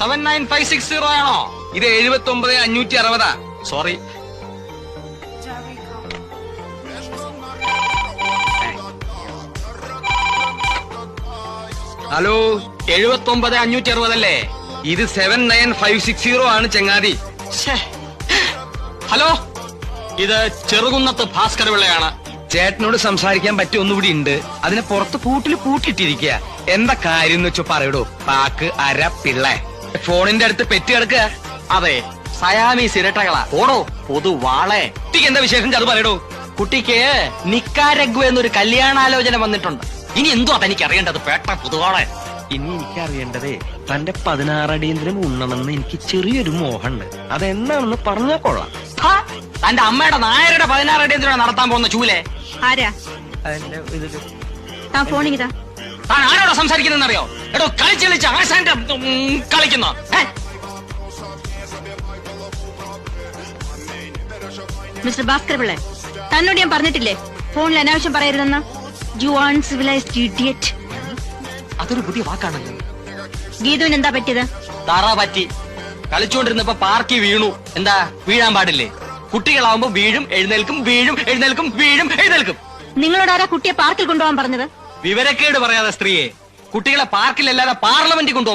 79560 ആണോ? ഇത് 79,560. Sorry. Hello, 79,560 അല്ലേ? ഇത് 79560 ആണ് ചങ്ങാതി. ഹലോ, ഇത് ചെറുകുന്നത്ത് ഭാസ്കര പിള്ളയാണ്. ചേട്ടനോട് സംസാരിക്കാൻ പറ്റിയ ഒന്നുകൂടി ഉണ്ട്. അതിനെ പുറത്ത് കൂട്ടിൽ പൂട്ടിട്ടിരിക്കുക. എന്താ കാര്യം എന്ന് വെച്ചോ പറയടോ. പാക്ക് അര പിള്ള ഫോണിന്റെ അടുത്ത് പെറ്റ് കിടക്കുക. അതെ, സയാമീസ് ഇരട്ടകളാ. ഓടോ പൊതുവാളെ. കുട്ടിക്ക് എന്താ വിശേഷം അത് പറയടോ. കുട്ടിക്ക് നിക്കാരഗ്വ എന്നൊരു കല്യാണാലോചന വന്നിട്ടുണ്ട്. ഇനി എന്തുവാ തനിക്ക് അറിയേണ്ടത് പേട്ട പൊതുവാളെ? ഇനി എനിക്കറിയേണ്ടതേ തന്റെ 16 അടിയന്തരം ഉണ്ണണമെന്ന് എനിക്ക് ചെറിയൊരു മോഹമുണ്ട്. അതെന്താണെന്ന് പറഞ്ഞാ കൊള്ളാം. തന്റെ അമ്മയുടെ നായരുടെ 16 അടിയന്തരം നടത്താൻ പോകുന്ന ചൂലെ ആരാ താൻ ഫോണിങ്ങിതാ? താൻ ആരോടാ സംസാരിക്കുന്നറിയോ? എടോ കളിച്ച് ആശാന്റെ കളിക്കുന്ന മിസ്റ്റർ ഭാസ്കർ പിള്ളേ, തന്നോട് ഞാൻ പറഞ്ഞിട്ടില്ലേ ഫോണിൽ അനാവശ്യം പറയരുതെന്ന്? You uncivilized idiot. അതൊരു പുതിയ വാക്കാണല്ലോ. ഗീതുവിന് എന്താ പറ്റിയത്? താറ പറ്റി. കളിച്ചുകൊണ്ടിരുന്നപ്പോ പാർക്കി വീണു. എന്താ വീഴാൻ പാടില്ലേ? കുട്ടികളാവുമ്പോ വീഴും എഴുന്നേൽക്കും, വീഴും എഴുന്നേൽക്കും, വീഴും എഴുന്നേൽക്കും. നിങ്ങളോട് ആരാ കുട്ടിയെ പാർക്കിൽ കൊണ്ടുപോകാൻ പറഞ്ഞത്? വിവരക്കേട് പറയാതെ സ്ത്രീയെ. കുട്ടികളെ പാർക്കിലല്ലാതെ പാർലമെന്റിൽ കൊണ്ടുപോകാൻ